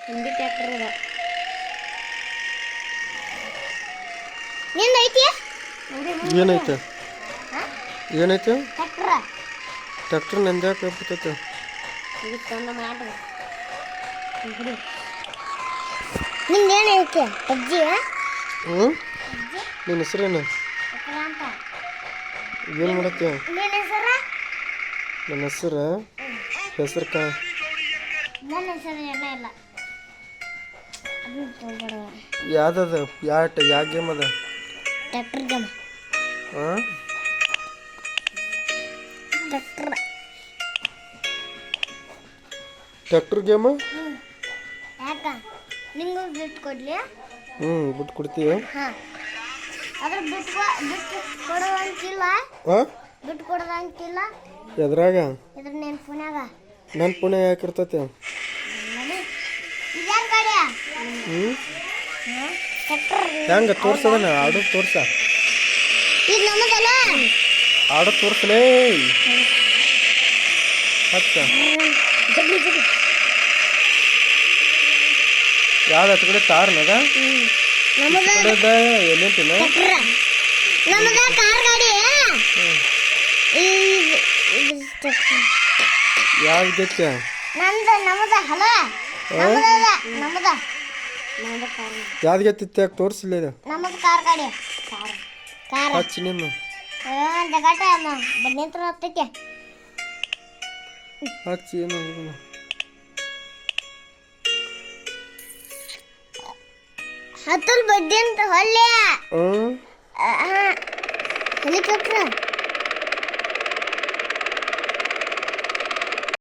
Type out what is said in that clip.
Hindi tractor ಅದ ನಿಂದ ಐತಿ ಏನೈತೆ ಏನೈತೆ ಟ್ರ್ಯಾಕ್ಟರ್ ಟ್ರ್ಯಾಕ್ಟರ್ ನಂದ್ಯಾಕೆ ಬರ್ತೈತೆ ಇದು ತಂದ ಮಾಡ್ರಿ ನಿಂದ ಏನೈತಿ ಅಜ್ಜಿ ಹ್ಞೂ ನಿನ್ನ ಹೆಸರೇನು ಅಂತ ಏನು ಮಾಡತ್ತೆ ನಿನ್ನ ಹೆಸರ ನನ್ನ ಹೆಸರು ಕಾ ನನ್ನ ಹೆಸರು ಎಲ್ಲ ಇಲ್ಲ ಅದನ್ನ ತಗೋಬೇಡ ಯಾವ್ದದ ಯಾವ ಗೇಮ್ ಅದ ಟ್ರ್ಯಾಕ್ಟರ್ ಗೇಮ್ ಹಾಂ ಟ್ರ್ಯಾಕ್ಟರ್ ಗೇಮ್ ಯಾಕ ನಿಂಗೂ ಬಿಟ್ಟು ಕೊಡ್ಲಿ ಬಿಟ್ಟು ಕೊಡ್ತೀಯ ಹಾಂ ಅದ್ರ ಬಿಟ್ಟು ಕೊಡೋದಂತಿಲ್ಲ ಹಾಂ ಬಿಟ್ಟು ಕೊಡೋದಂತಿಲ್ಲ ಎದ್ರಾಗ ಇದ್ರ ನಿನ್ನ ಫೋನ್ಯಾಗ ನನ್ನ ಪುಣೆ ಯಾಕಿರ್ತೈತೆ ಇದ್ಯಾನ ಗಾಡಿಯ ಹ್ಞೂ ಟ್ರ್ಯಾಕ್ಟರ್ ಹೆಂಗೆ ತೋರ್ಸದನ ಆಡೋ ತೋರ್ಸ ಇದು ನಮ್ಮದಲ್ಲ ಆಡೋ ತೋರ್ಸಲೇ ಹಚ್ಚ ಜಗ್ಲಿ ಜಗ್ಲಿ ಯಾವ್ದು ಹತ್ತು ಕಡೆ ತಾರ್ನದ ನಮ್ಮದ ಕಡೆದ ಎಲ್ಲೇಂಟಿನ ಟ್ರ್ಯಾಕ್ಟರ್ ನಮ್ಮದ ಕಾರ್ ಗಾಡಿ ಯಾವ್ದು ಗೆತ್ತ ನಮ್ಮದ ಹಲ ನಮ್ಮದ ನಮ್ಮದ ಕಾರ್ ಯಾವ್ದು ಗೆತ್ತಿತ್ತು ಯಾಕೆ ತೋರಿಸಿಲ್ಲ ಇದು ನಮ್ಮದು ಕಾರ್ ಗಾಡಿ ಕಾರ್ ಹಚ್ಚಿ ನಿನ್ನು ಜಗಾಟ ಬನ್ನಿಂತ್ರ ಹತ್ತಕ್ಕೆ ಹಚ್ಚಿ ಏನು ಹತ್ತಲ್ ಬಡ್ಡಿ ಅಂತ ಹೊಲ್ಲೆ ಹ್ಞೂ ಹೆಲಿಕಾಪ್ಟರ್